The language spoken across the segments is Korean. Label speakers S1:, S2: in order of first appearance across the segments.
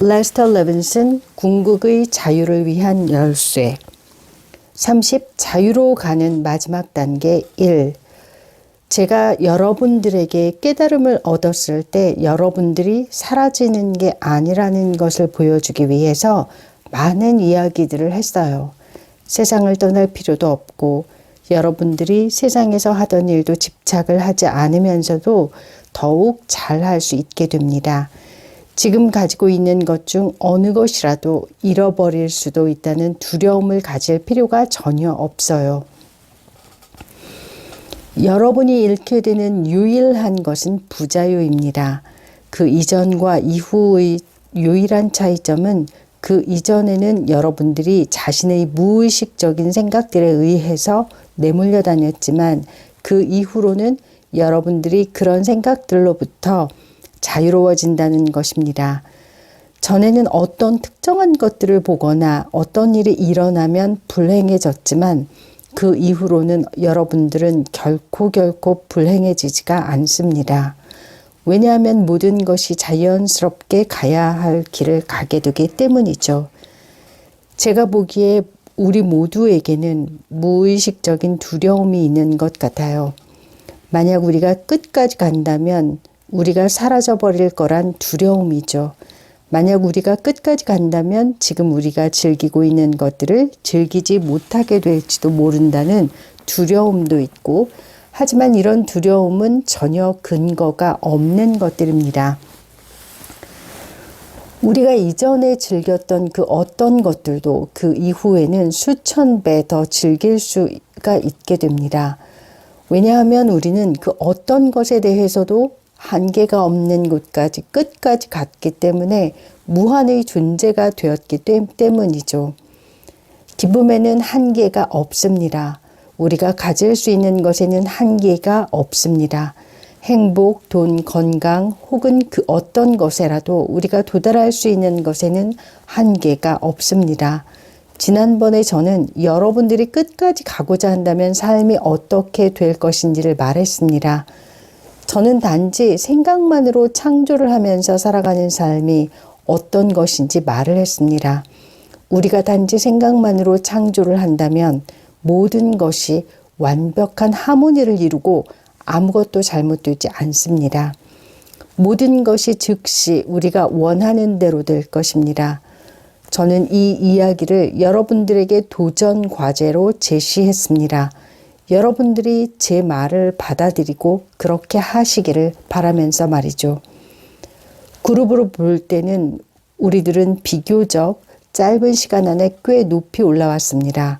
S1: 레스터 레빈슨 궁극의 자유를 위한 열쇠 30. 자유로 가는 마지막 단계 1. 제가 여러분들에게 깨달음을 얻었을 때 여러분들이 사라지는 게 아니라는 것을 보여주기 위해서 많은 이야기들을 했어요. 세상을 떠날 필요도 없고 여러분들이 세상에서 하던 일도 집착을 하지 않으면서도 더욱 잘할 수 있게 됩니다. 지금 가지고 있는 것 중 어느 것이라도 잃어버릴 수도 있다는 두려움을 가질 필요가 전혀 없어요. 여러분이 잃게 되는 유일한 것은 부자유입니다. 그 이전과 이후의 유일한 차이점은 그 이전에는 여러분들이 자신의 무의식적인 생각들에 의해서 내몰려 다녔지만 그 이후로는 여러분들이 그런 생각들로부터 자유로워진다는 것입니다. 전에는 어떤 특정한 것들을 보거나 어떤 일이 일어나면 불행해졌지만 그 이후로는 여러분들은 결코 불행해지지가 않습니다. 왜냐하면 모든 것이 자연스럽게 가야 할 길을 가게 되기 때문이죠. 제가 보기에 우리 모두에게는 무의식적인 두려움이 있는 것 같아요. 만약 우리가 끝까지 간다면 우리가 사라져버릴 거란 두려움이죠. 만약 우리가 끝까지 간다면 지금 우리가 즐기고 있는 것들을 즐기지 못하게 될지도 모른다는 두려움도 있고, 하지만 이런 두려움은 전혀 근거가 없는 것들입니다. 우리가 이전에 즐겼던 그 어떤 것들도 그 이후에는 수천 배 더 즐길 수가 있게 됩니다. 왜냐하면 우리는 그 어떤 것에 대해서도 한계가 없는 곳까지 끝까지 갔기 때문에 무한의 존재가 되었기 때문이죠. 기쁨에는 한계가 없습니다. 우리가 가질 수 있는 것에는 한계가 없습니다. 행복, 돈, 건강 혹은 그 어떤 것에라도 우리가 도달할 수 있는 것에는 한계가 없습니다. 지난번에 저는 여러분들이 끝까지 가고자 한다면 삶이 어떻게 될 것인지를 말했습니다. 저는 단지 생각만으로 창조를 하면서 살아가는 삶이 어떤 것인지 말을 했습니다. 우리가 단지 생각만으로 창조를 한다면 모든 것이 완벽한 하모니를 이루고 아무것도 잘못되지 않습니다. 모든 것이 즉시 우리가 원하는 대로 될 것입니다. 저는 이 이야기를 여러분들에게 도전 과제로 제시했습니다. 여러분들이 제 말을 받아들이고 그렇게 하시기를 바라면서 말이죠. 그룹으로 볼 때는 우리들은 비교적 짧은 시간 안에 꽤 높이 올라왔습니다.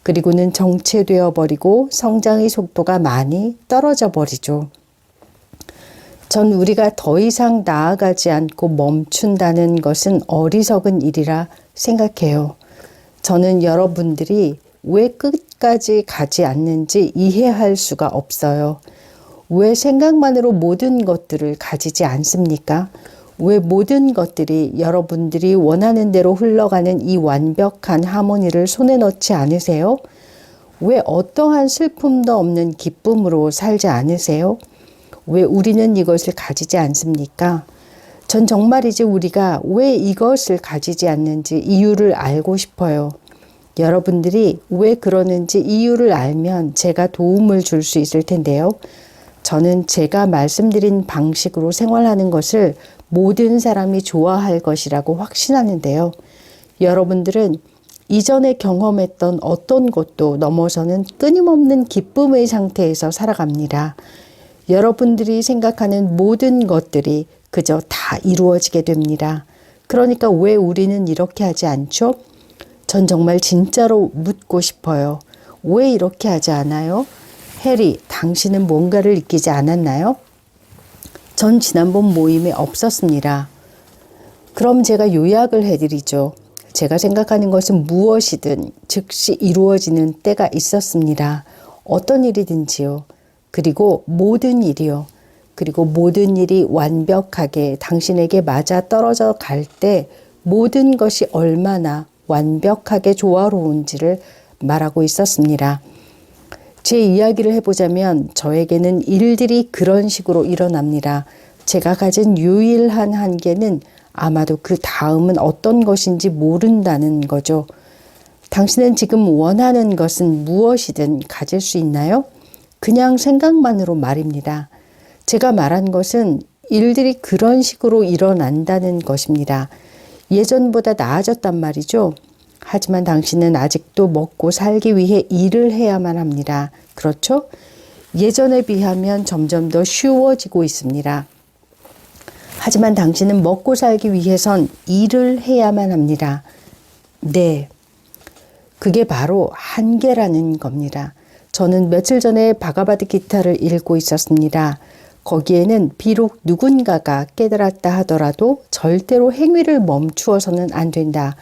S1: 그리고는 정체되어 버리고 성장의 속도가 많이 떨어져 버리죠. 전 우리가 더 이상 나아가지 않고 멈춘다는 것은 어리석은 일이라 생각해요. 저는 여러분들이 왜 끝까지 가지 않는지 이해할 수가 없어요. 왜 생각만으로 모든 것들을 가지지 않습니까? 왜 모든 것들이 여러분들이 원하는 대로 흘러가는 이 완벽한 하모니를 손에 넣지 않으세요? 왜 어떠한 슬픔도 없는 기쁨으로 살지 않으세요? 왜 우리는 이것을 가지지 않습니까? 전 정말이지 우리가 왜 이것을 가지지 않는지 이유를 알고 싶어요. 여러분들이 왜 그러는지 이유를 알면 제가 도움을 줄 수 있을 텐데요. 저는 제가 말씀드린 방식으로 생활하는 것을 모든 사람이 좋아할 것이라고 확신하는데요. 여러분들은 이전에 경험했던 어떤 것도 넘어서는 끊임없는 기쁨의 상태에서 살아갑니다. 여러분들이 생각하는 모든 것들이 그저 다 이루어지게 됩니다. 그러니까 왜 우리는 이렇게 하지 않죠? 전 정말 진짜로 묻고 싶어요. 왜 이렇게 하지 않아요? 해리, 당신은 뭔가를 느끼지 않았나요? 전 지난번 모임에 없었습니다. 그럼 제가 요약을 해드리죠. 제가 생각하는 것은 무엇이든 즉시 이루어지는 때가 있었습니다. 어떤 일이든지요. 그리고 모든 일이요. 그리고 모든 일이 완벽하게 당신에게 맞아 떨어져 갈 때 모든 것이 얼마나 완벽하게 조화로운지를 말하고 있었습니다. 제 이야기를 해보자면 저에게는 일들이 그런 식으로 일어납니다. 제가 가진 유일한 한계는 아마도 그 다음은 어떤 것인지 모른다는 거죠. 당신은 지금 원하는 것은 무엇이든 가질 수 있나요? 그냥 생각만으로 말입니다. 제가 말한 것은 일들이 그런 식으로 일어난다는 것입니다. 예전보다 나아졌단 말이죠. 하지만 당신은 아직도 먹고 살기 위해 일을 해야만 합니다. 그렇죠? 예전에 비하면 점점 더 쉬워지고 있습니다. 하지만 당신은 먹고 살기 위해선 일을 해야만 합니다. 네. 그게 바로 한계라는 겁니다. 저는 며칠 전에 바가바드 기타를 읽고 있었습니다. 거기에는 비록 누군가가 깨달았다 하더라도 절대로 행위를 멈추어서는 안 된다.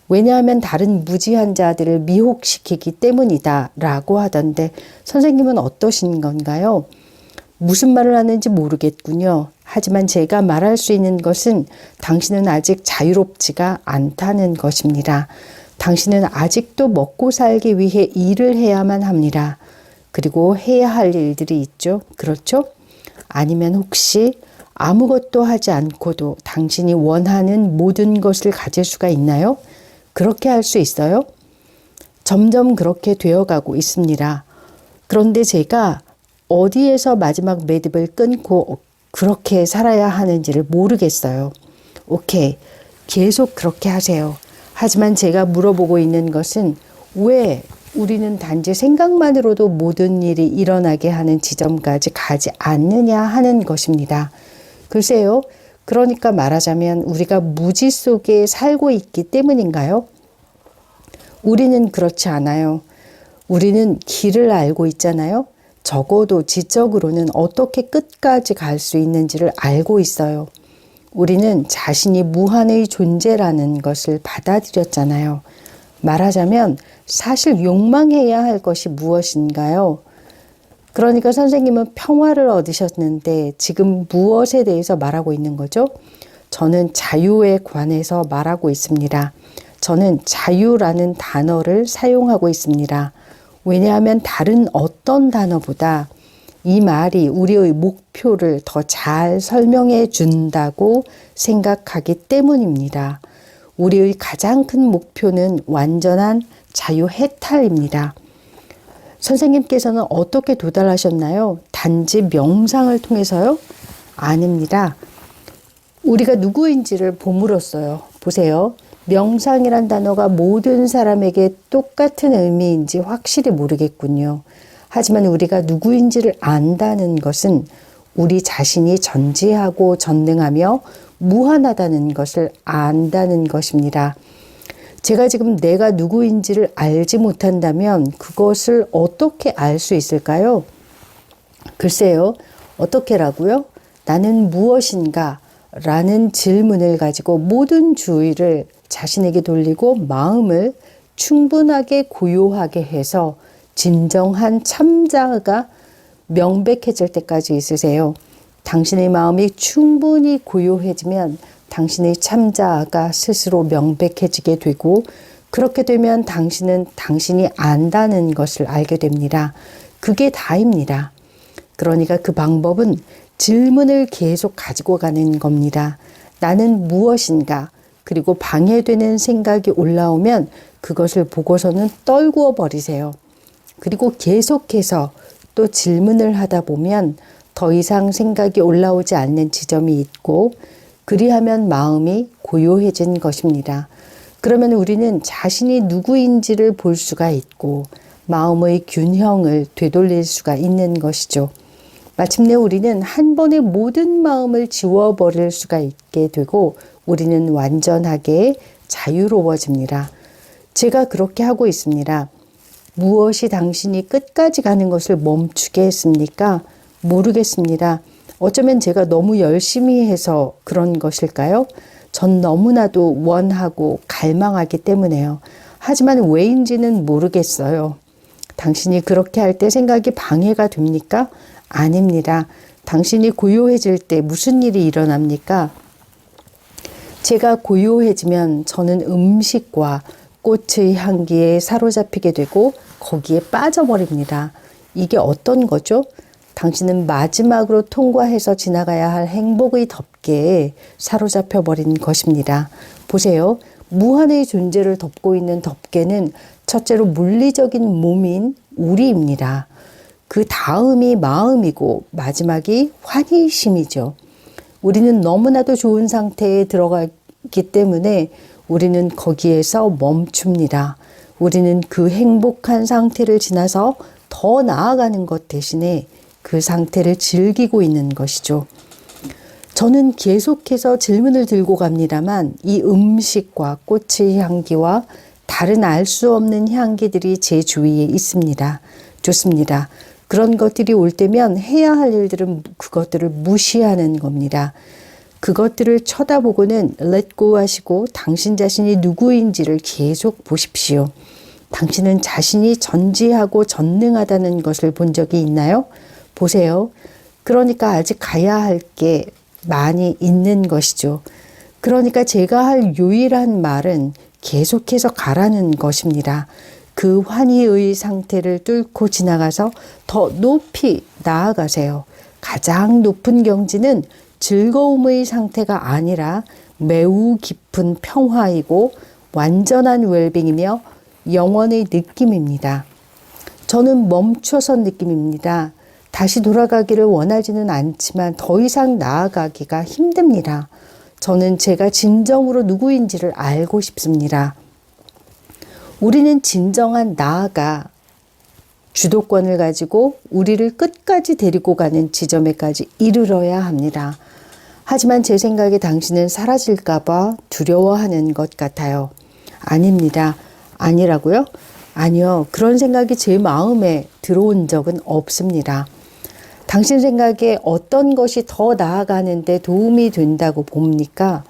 S1: 왜냐하면 다른 무지한 자들을 미혹시키기 때문이다 라고 하던데 선생님은 어떠신 건가요? 무슨 말을 하는지 모르겠군요. 하지만 제가 말할 수 있는 것은 당신은 아직 자유롭지가 않다는 것입니다. 당신은 아직도 먹고 살기 위해 일을 해야만 합니다. 그리고 해야 할 일들이 있죠. 그렇죠? 아니면 혹시 아무것도 하지 않고도 당신이 원하는 모든 것을 가질 수가 있나요? 그렇게 할 수 있어요? 점점 그렇게 되어가고 있습니다. 그런데 제가 어디에서 마지막 매듭을 끊고 그렇게 살아야 하는지를 모르겠어요. 오케이, 계속 그렇게 하세요. 하지만 제가 물어보고 있는 것은 왜 우리는 단지 생각만으로도 모든 일이 일어나게 하는 지점까지 가지 않느냐 하는 것입니다. 글쎄요. 그러니까 말하자면 우리가 무지 속에 살고 있기 때문인가요? 우리는 그렇지 않아요. 우리는 길을 알고 있잖아요. 적어도 지적으로는 어떻게 끝까지 갈 수 있는지를 알고 있어요. 우리는 자신이 무한의 존재라는 것을 받아들였잖아요. 말하자면 사실 욕망해야 할 것이 무엇인가요? 그러니까 선생님은 평화를 얻으셨는데 지금 무엇에 대해서 말하고 있는 거죠? 저는 자유에 관해서 말하고 있습니다. 저는 자유라는 단어를 사용하고 있습니다. 왜냐하면 다른 어떤 단어보다 이 말이 우리의 목표를 더 잘 설명해 준다고 생각하기 때문입니다. 우리의 가장 큰 목표는 완전한 자유 해탈입니다. 선생님께서는 어떻게 도달하셨나요? 단지 명상을 통해서요? 아닙니다. 우리가 누구인지를 봄으로써요. 보세요. 명상이란 단어가 모든 사람에게 똑같은 의미인지 확실히 모르겠군요. 하지만 우리가 누구인지를 안다는 것은 우리 자신이 전지하고 전능하며 무한하다는 것을 안다는 것입니다. 제가 지금 내가 누구인지를 알지 못한다면 그것을 어떻게 알 수 있을까요? 글쎄요. 어떻게라고요? 나는 무엇인가? 라는 질문을 가지고 모든 주의를 자신에게 돌리고 마음을 충분하게 고요하게 해서 진정한 참자가 명백해질 때까지 있으세요. 당신의 마음이 충분히 고요해지면 당신의 참자아가 스스로 명백해지게 되고 그렇게 되면 당신은 당신이 안다는 것을 알게 됩니다. 그게 다입니다. 그러니까 그 방법은 질문을 계속 가지고 가는 겁니다. 나는 무엇인가? 그리고 방해되는 생각이 올라오면 그것을 보고서는 떨구어 버리세요. 그리고 계속해서 또 질문을 하다 보면 더 이상 생각이 올라오지 않는 지점이 있고 그리하면 마음이 고요해진 것입니다. 그러면 우리는 자신이 누구인지를 볼 수가 있고 마음의 균형을 되돌릴 수가 있는 것이죠. 마침내 우리는 한 번에 모든 마음을 지워버릴 수가 있게 되고 우리는 완전하게 자유로워집니다. 제가 그렇게 하고 있습니다. 무엇이 당신이 끝까지 가는 것을 멈추게 했습니까? 모르겠습니다. 어쩌면 제가 너무 열심히 해서 그런 것일까요? 전 너무나도 원하고 갈망하기 때문에요. 하지만 왜인지는 모르겠어요. 당신이 그렇게 할 때 생각이 방해가 됩니까? 아닙니다. 당신이 고요해질 때 무슨 일이 일어납니까? 제가 고요해지면 저는 음식과 꽃의 향기에 사로잡히게 되고 거기에 빠져버립니다. 이게 어떤 거죠? 당신은 마지막으로 통과해서 지나가야 할 행복의 덮개에 사로잡혀 버린 것입니다. 보세요. 무한의 존재를 덮고 있는 덮개는 첫째로 물리적인 몸인 우리입니다. 그 다음이 마음이고 마지막이 환희심이죠. 우리는 너무나도 좋은 상태에 들어가기 때문에 우리는 거기에서 멈춥니다. 우리는 그 행복한 상태를 지나서 더 나아가는 것 대신에 그 상태를 즐기고 있는 것이죠. 저는 계속해서 질문을 들고 갑니다만 이 음식과 꽃의 향기와 다른 알 수 없는 향기들이 제 주위에 있습니다. 좋습니다. 그런 것들이 올 때면 해야 할 일들은 그것들을 무시하는 겁니다. 그것들을 쳐다보고는 let go 하시고 당신 자신이 누구인지를 계속 보십시오. 당신은 자신이 전지하고 전능하다는 것을 본 적이 있나요? 보세요. 그러니까 아직 가야 할 게 많이 있는 것이죠. 그러니까 제가 할 유일한 말은 계속해서 가라는 것입니다. 그 환희의 상태를 뚫고 지나가서 더 높이 나아가세요. 가장 높은 경지는 즐거움의 상태가 아니라 매우 깊은 평화이고 완전한 웰빙이며 영원의 느낌입니다. 저는 멈춰선 느낌입니다. 다시 돌아가기를 원하지는 않지만 더 이상 나아가기가 힘듭니다. 저는 제가 진정으로 누구인지를 알고 싶습니다. 우리는 진정한 나아가 주도권을 가지고 우리를 끝까지 데리고 가는 지점에까지 이르러야 합니다. 하지만 제 생각에 당신은 사라질까봐 두려워하는 것 같아요. 아닙니다. 아니라고요? 아니요. 그런 생각이 제 마음에 들어온 적은 없습니다. 당신 생각에 어떤 것이 더 나아가는데 도움이 된다고 봅니까?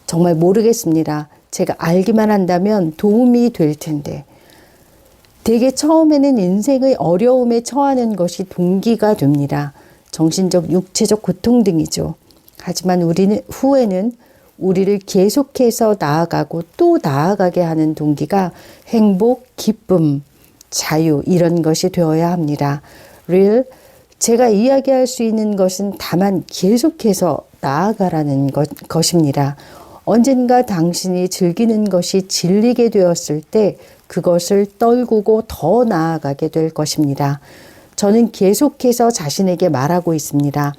S1: 정말 모르겠습니다. 제가 알기만 한다면 도움이 될 텐데. 대개 처음에는 인생의 어려움에 처하는 것이 동기가 됩니다. 정신적, 육체적 고통 등이죠. 하지만 우리는 후에는 우리를 계속해서 나아가고 또 나아가게 하는 동기가 행복, 기쁨, 자유 이런 것이 되어야 합니다. real 제가 이야기할 수 있는 것은 다만 계속해서 나아가라는 것입니다. 언젠가 당신이 즐기는 것이 질리게 되었을 때 그것을 떨구고 더 나아가게 될 것입니다. 저는 계속해서 자신에게 말하고 있습니다.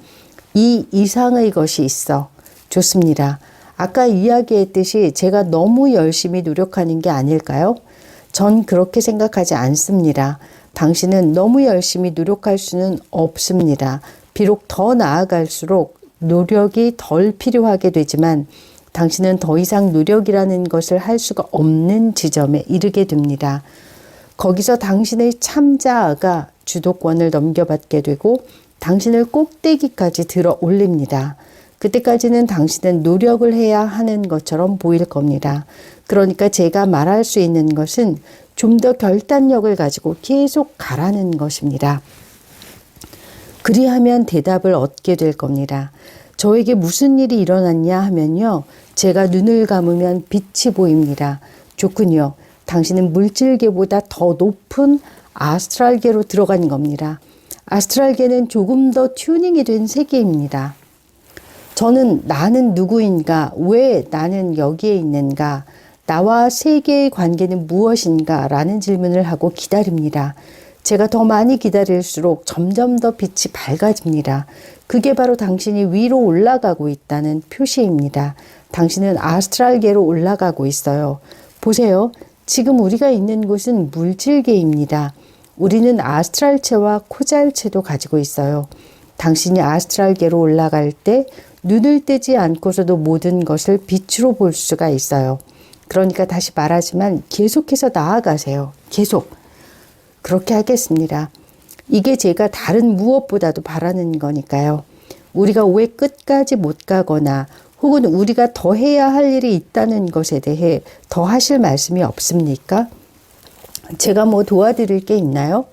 S1: 이 이상의 것이 있어. 좋습니다. 아까 이야기했듯이 제가 너무 열심히 노력하는 게 아닐까요? 전 그렇게 생각하지 않습니다. 당신은 너무 열심히 노력할 수는 없습니다. 비록 더 나아갈수록 노력이 덜 필요하게 되지만 당신은 더 이상 노력이라는 것을 할 수가 없는 지점에 이르게 됩니다. 거기서 당신의 참자아가 주도권을 넘겨받게 되고 당신을 꼭대기까지 들어 올립니다. 그때까지는 당신은 노력을 해야 하는 것처럼 보일 겁니다. 그러니까 제가 말할 수 있는 것은 좀 더 결단력을 가지고 계속 가라는 것입니다. 그리하면 대답을 얻게 될 겁니다. 저에게 무슨 일이 일어났냐 하면요. 제가 눈을 감으면 빛이 보입니다. 좋군요. 당신은 물질계보다 더 높은 아스트랄계로 들어간 겁니다. 아스트랄계는 조금 더 튜닝이 된 세계입니다. 저는 나는 누구인가? 왜 나는 여기에 있는가? 나와 세계의 관계는 무엇인가? 라는 질문을 하고 기다립니다. 제가 더 많이 기다릴수록 점점 더 빛이 밝아집니다. 그게 바로 당신이 위로 올라가고 있다는 표시입니다. 당신은 아스트랄계로 올라가고 있어요. 보세요. 지금 우리가 있는 곳은 물질계입니다. 우리는 아스트랄체와 코잘체도 가지고 있어요. 당신이 아스트랄계로 올라갈 때 눈을 떼지 않고서도 모든 것을 빛으로 볼 수가 있어요. 그러니까 다시 말하지만 계속해서 나아가세요. 계속. 그렇게 하겠습니다. 이게 제가 다른 무엇보다도 바라는 거니까요. 우리가 왜 끝까지 못 가거나 혹은 우리가 더 해야 할 일이 있다는 것에 대해 더 하실 말씀이 없습니까? 제가 뭐 도와드릴 게 있나요?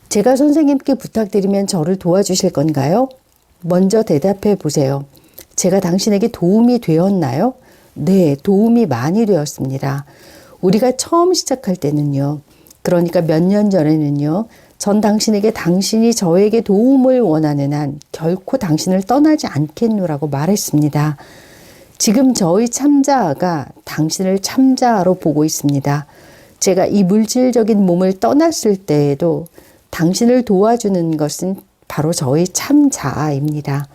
S1: 제가 선생님께 부탁드리면 저를 도와주실 건가요? 먼저 대답해 보세요. 제가 당신에게 도움이 되었나요? 네, 도움이 많이 되었습니다. 우리가 처음 시작할 때는요. 그러니까 몇 년 전에는요. 전 당신에게 당신이 저에게 도움을 원하는 한 결코 당신을 떠나지 않겠노라고 말했습니다. 지금 저희 참자아가 당신을 참자아로 보고 있습니다. 제가 이 물질적인 몸을 떠났을 때에도 당신을 도와주는 것은 바로 저희 참자아입니다.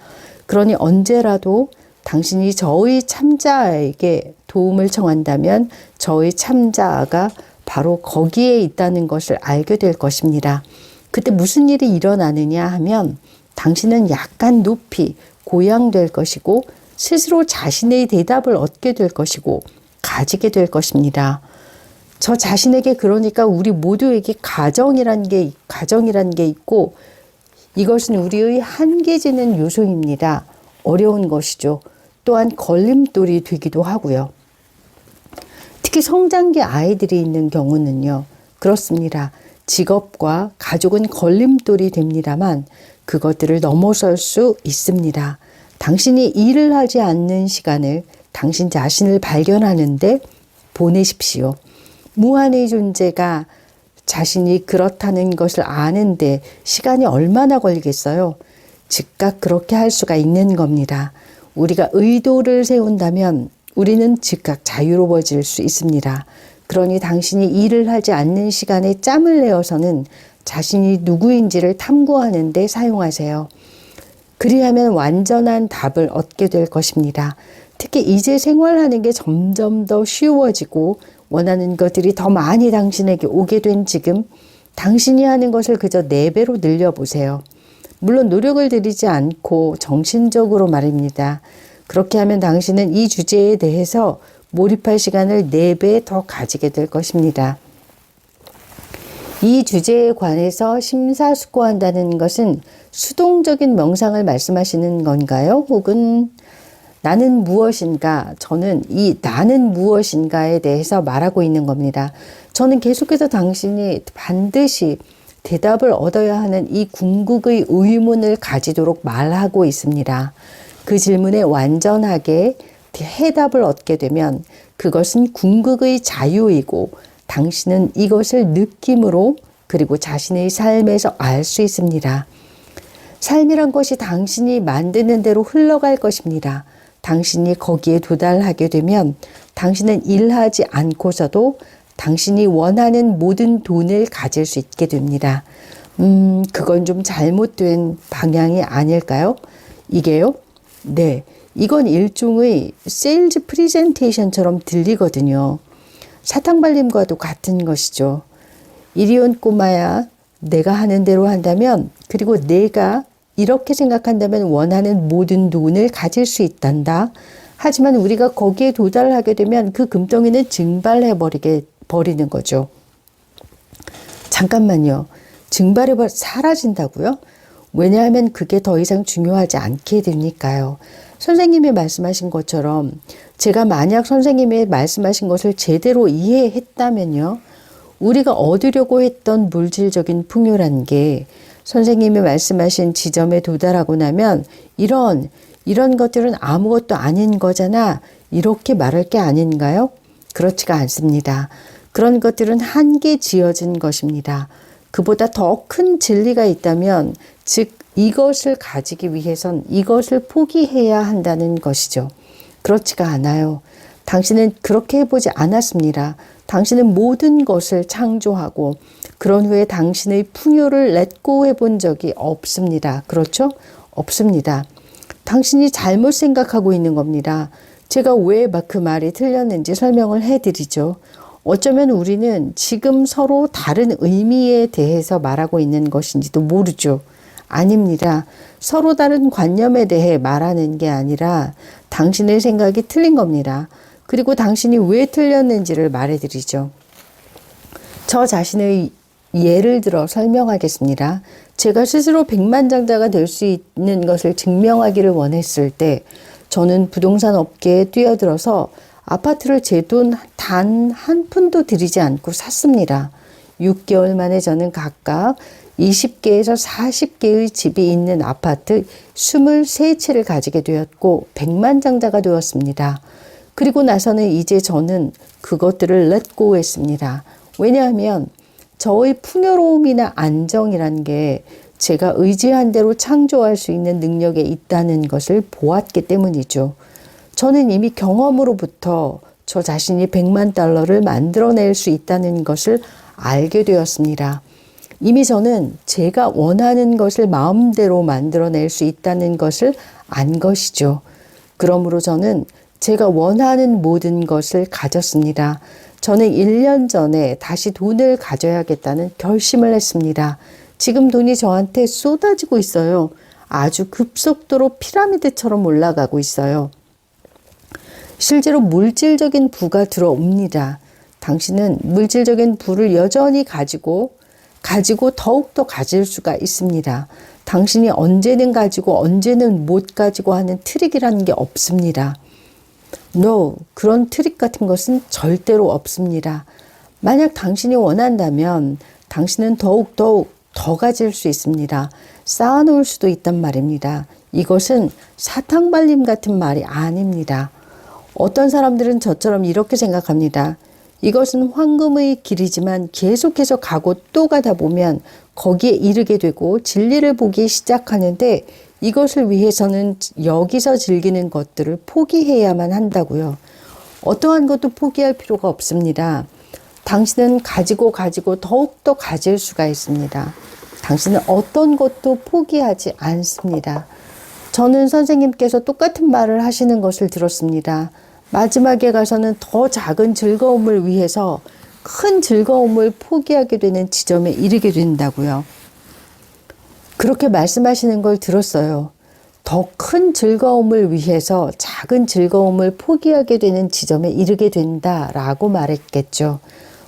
S1: 그러니 언제라도 당신이 저희 참자아에게 도움을 청한다면 저희 참자아가 바로 거기에 있다는 것을 알게 될 것입니다. 그때 무슨 일이 일어나느냐 하면 당신은 약간 높이 고양될 것이고 스스로 자신의 대답을 얻게 될 것이고 가지게 될 것입니다. 저 자신에게 그러니까 우리 모두에게 가정이란 게 있고 이것은 우리의 한계지는 요소입니다. 어려운 것이죠. 또한 걸림돌이 되기도 하고요. 특히 성장기 아이들이 있는 경우는요. 그렇습니다. 직업과 가족은 걸림돌이 됩니다만 그것들을 넘어설 수 있습니다. 당신이 일을 하지 않는 시간을 당신 자신을 발견하는데 보내십시오. 무한의 존재가 자신이 그렇다는 것을 아는데 시간이 얼마나 걸리겠어요? 즉각 그렇게 할 수가 있는 겁니다. 우리가 의도를 세운다면 우리는 즉각 자유로워질 수 있습니다. 그러니 당신이 일을 하지 않는 시간에 짬을 내어서는 자신이 누구인지를 탐구하는 데 사용하세요. 그리하면 완전한 답을 얻게 될 것입니다. 특히 이제 생활하는 게 점점 더 쉬워지고 원하는 것들이 더 많이 당신에게 오게 된 지금 당신이 하는 것을 그저 4배로 늘려보세요. 물론 노력을 들이지 않고 정신적으로 말입니다. 그렇게 하면 당신은 이 주제에 대해서 몰입할 시간을 4배 더 가지게 될 것입니다. 이 주제에 관해서 심사숙고한다는 것은 수동적인 명상을 말씀하시는 건가요? 혹은 나는 무엇인가? 저는 이 나는 무엇인가에 대해서 말하고 있는 겁니다. 저는 계속해서 당신이 반드시 대답을 얻어야 하는 이 궁극의 의문을 가지도록 말하고 있습니다. 그 질문에 완전하게 해답을 얻게 되면 그것은 궁극의 자유이고 당신은 이것을 느낌으로 그리고 자신의 삶에서 알 수 있습니다. 삶이란 것이 당신이 만드는 대로 흘러갈 것입니다. 당신이 거기에 도달하게 되면 당신은 일하지 않고서도 당신이 원하는 모든 돈을 가질 수 있게 됩니다. 그건 좀 잘못된 방향이 아닐까요? 이게요? 네. 이건 일종의 세일즈 프리젠테이션처럼 들리거든요. 사탕발림과도 같은 것이죠. 이리 온 꼬마야, 내가 하는 대로 한다면, 그리고 내가 이렇게 생각한다면 원하는 모든 돈을 가질 수 있단다. 하지만 우리가 거기에 도달하게 되면 그 금덩이는 증발해 버리는 거죠. 잠깐만요. 증발해 사라진다고요? 왜냐하면 그게 더 이상 중요하지 않게 되니까요. 선생님이 말씀하신 것처럼 제가 만약 선생님이 말씀하신 것을 제대로 이해했다면요. 우리가 얻으려고 했던 물질적인 풍요란 게 선생님이 말씀하신 지점에 도달하고 나면 이런 것들은 아무것도 아닌 거잖아. 이렇게 말할 게 아닌가요? 그렇지가 않습니다. 그런 것들은 한계 지어진 것입니다. 그보다 더 큰 진리가 있다면 즉 이것을 가지기 위해선 이것을 포기해야 한다는 것이죠. 그렇지가 않아요. 당신은 그렇게 해보지 않았습니다. 당신은 모든 것을 창조하고 그런 후에 당신의 풍요를 렛고 해본 적이 없습니다. 그렇죠? 없습니다. 당신이 잘못 생각하고 있는 겁니다. 제가 왜 그 말이 틀렸는지 설명을 해드리죠. 어쩌면 우리는 지금 서로 다른 의미에 대해서 말하고 있는 것인지도 모르죠. 아닙니다. 서로 다른 관념에 대해 말하는 게 아니라 당신의 생각이 틀린 겁니다. 그리고 당신이 왜 틀렸는지를 말해드리죠. 저 자신의 예를 들어 설명하겠습니다. 제가 스스로 백만장자가 될 수 있는 것을 증명하기를 원했을 때 저는 부동산 업계에 뛰어들어서 아파트를 제 돈 단 한 푼도 들이지 않고 샀습니다. 6개월 만에 저는 각각 20개에서 40개의 집이 있는 아파트 23채를 가지게 되었고 백만장자가 되었습니다. 그리고 나서는 이제 저는 그것들을 렛고 했습니다. 왜냐하면 저의 풍요로움이나 안정이란 게 제가 의지한 대로 창조할 수 있는 능력에 있다는 것을 보았기 때문이죠. 저는 이미 경험으로부터 저 자신이 100만 달러를 만들어낼 수 있다는 것을 알게 되었습니다. 이미 저는 제가 원하는 것을 마음대로 만들어낼 수 있다는 것을 안 것이죠. 그러므로 저는 제가 원하는 모든 것을 가졌습니다. 저는 1년 전에 다시 돈을 가져야겠다는 결심을 했습니다. 지금 돈이 저한테 쏟아지고 있어요. 아주 급속도로 피라미드처럼 올라가고 있어요. 실제로 물질적인 부가 들어옵니다. 당신은 물질적인 부를 여전히 가지고 더욱더 가질 수가 있습니다. 당신이 언제는 가지고 언제는 못 가지고 하는 트릭이라는 게 없습니다. No, 그런 트릭 같은 것은 절대로 없습니다. 만약 당신이 원한다면 당신은 더욱 더 가질 수 있습니다. 쌓아놓을 수도 있단 말입니다. 이것은 사탕발림 같은 말이 아닙니다. 어떤 사람들은 저처럼 이렇게 생각합니다. 이것은 황금의 길이지만 계속해서 가고 또 가다 보면 거기에 이르게 되고 진리를 보기 시작하는데 이것을 위해서는 여기서 즐기는 것들을 포기해야만 한다고요. 어떠한 것도 포기할 필요가 없습니다. 당신은 가지고 더욱더 가질 수가 있습니다. 당신은 어떤 것도 포기하지 않습니다. 저는 선생님께서 똑같은 말을 하시는 것을 들었습니다. 마지막에 가서는 더 작은 즐거움을 위해서 큰 즐거움을 포기하게 되는 지점에 이르게 된다고요. 그렇게 말씀하시는 걸 들었어요. 더 큰 즐거움을 위해서 작은 즐거움을 포기하게 되는 지점에 이르게 된다라고 말했겠죠.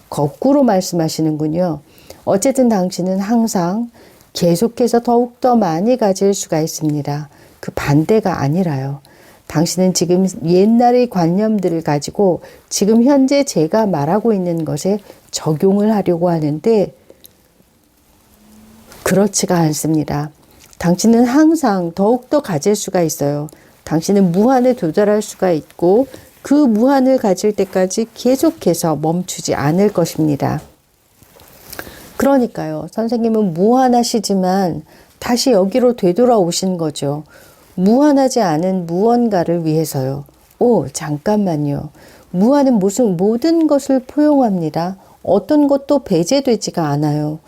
S1: 거꾸로 말씀하시는군요. 어쨌든 당신은 항상 계속해서 더욱더 많이 가질 수가 있습니다. 그 반대가 아니라요. 당신은 지금 옛날의 관념들을 가지고 지금 현재 제가 말하고 있는 것에 적용을 하려고 하는데 그렇지가 않습니다. 당신은 항상 더욱더 가질 수가 있어요. 당신은 무한에 도달할 수가 있고 그 무한을 가질 때까지 계속해서 멈추지 않을 것입니다. 그러니까요. 선생님은 무한하시지만 다시 여기로 되돌아오신 거죠. 무한하지 않은 무언가를 위해서요. 오, 잠깐만요. 무한은 모든 것을 포용합니다. 어떤 것도 배제되지가 않아요.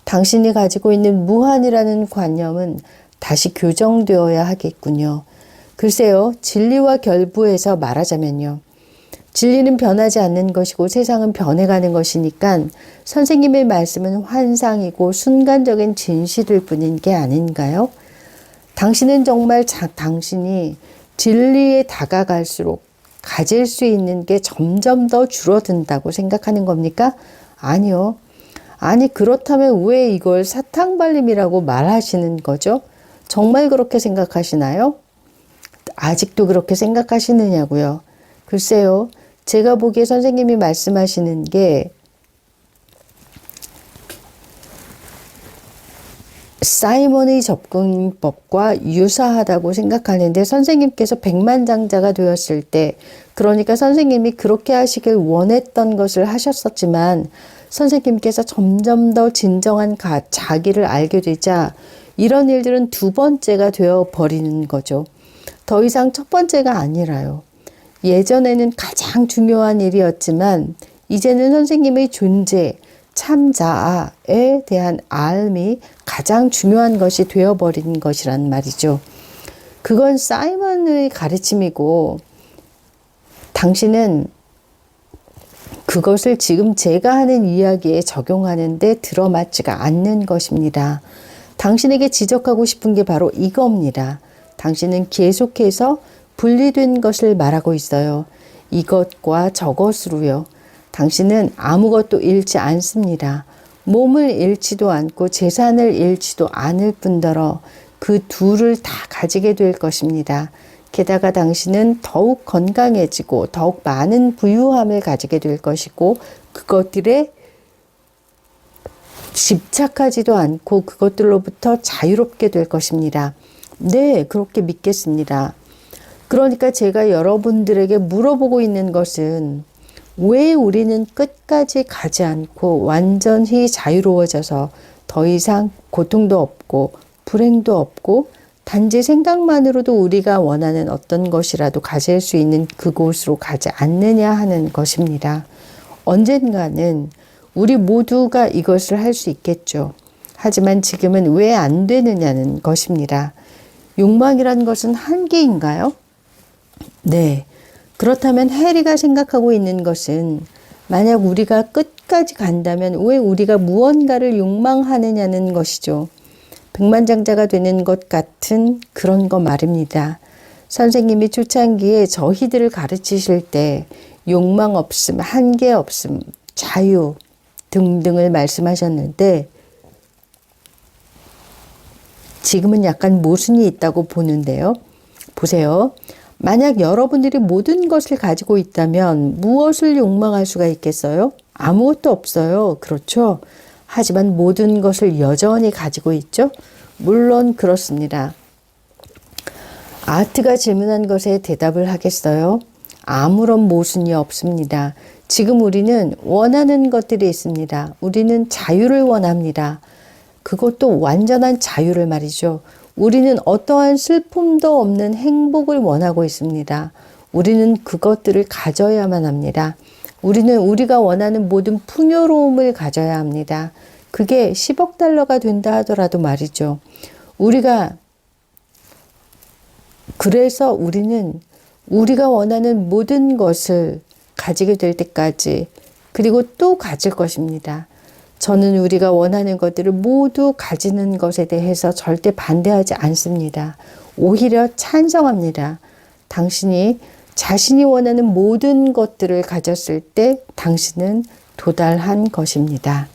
S1: 당신이 가지고 있는 무한이라는 관념은 다시 교정되어야 하겠군요. 글쎄요, 진리와 결부해서 말하자면요. 진리는 변하지 않는 것이고 세상은 변해가는 것이니까 선생님의 말씀은 환상이고 순간적인 진실일 뿐인 게 아닌가요? 당신은 정말 당신이 진리에 다가갈수록 가질 수 있는 게 점점 더 줄어든다고 생각하는 겁니까? 아니요. 아니 그렇다면 왜 이걸 사탕발림이라고 말하시는 거죠? 정말 그렇게 생각하시나요? 아직도 그렇게 생각하시느냐고요? 글쎄요. 제가 보기에 선생님이 말씀하시는 게 사이먼의 접근법과 유사하다고 생각하는데 선생님께서 백만장자가 되었을 때 그러니까 선생님이 그렇게 하시길 원했던 것을 하셨었지만 선생님께서 점점 더 진정한 자기를 알게 되자 이런 일들은 두 번째가 되어버리는 거죠. 더 이상 첫 번째가 아니라요. 예전에는 가장 중요한 일이었지만 이제는 선생님의 존재, 참자아에 대한 알미 가장 중요한 것이 되어버린 것이란 말이죠. 그건 사이먼의 가르침이고 당신은 그것을 지금 제가 하는 이야기에 적용하는데 들어맞지가 않는 것입니다. 당신에게 지적하고 싶은 게 바로 이겁니다. 당신은 계속해서 분리된 것을 말하고 있어요. 이것과 저것으로요. 당신은 아무것도 잃지 않습니다. 몸을 잃지도 않고 재산을 잃지도 않을 뿐더러 그 둘을 다 가지게 될 것입니다. 게다가 당신은 더욱 건강해지고 더욱 많은 부유함을 가지게 될 것이고 그것들에 집착하지도 않고 그것들로부터 자유롭게 될 것입니다. 네, 그렇게 믿겠습니다. 그러니까 제가 여러분들에게 물어보고 있는 것은 왜 우리는 끝까지 가지 않고 완전히 자유로워져서 더 이상 고통도 없고 불행도 없고 단지 생각만으로도 우리가 원하는 어떤 것이라도 가질 수 있는 그곳으로 가지 않느냐 하는 것입니다. 언젠가는 우리 모두가 이것을 할 수 있겠죠. 하지만 지금은 왜 안 되느냐는 것입니다. 욕망이란 것은 한계인가요? 네. 그렇다면 해리가 생각하고 있는 것은 만약 우리가 끝까지 간다면 왜 우리가 무언가를 욕망하느냐는 것이죠. 백만장자가 되는 것 같은 그런 거 말입니다. 선생님이 초창기에 저희들을 가르치실 때 욕망 없음, 한계 없음, 자유 등등을 말씀하셨는데 지금은 약간 모순이 있다고 보는데요. 보세요. 만약 여러분들이 모든 것을 가지고 있다면 무엇을 욕망할 수가 있겠어요? 아무것도 없어요. 그렇죠? 하지만 모든 것을 여전히 가지고 있죠? 물론 그렇습니다. 아트가 질문한 것에 대답을 하겠어요? 아무런 모순이 없습니다. 지금 우리는 원하는 것들이 있습니다. 우리는 자유를 원합니다. 그것도 완전한 자유를 말이죠. 우리는 어떠한 슬픔도 없는 행복을 원하고 있습니다. 우리는 그것들을 가져야만 합니다. 우리는 우리가 원하는 모든 풍요로움을 가져야 합니다. 그게 10억 달러가 된다 하더라도 말이죠. 그래서 우리는 우리가 원하는 모든 것을 가지게 될 때까지 그리고 또 가질 것입니다. 저는 우리가 원하는 것들을 모두 가지는 것에 대해서 절대 반대하지 않습니다. 오히려 찬성합니다. 당신이 자신이 원하는 모든 것들을 가졌을 때 당신은 도달한 것입니다.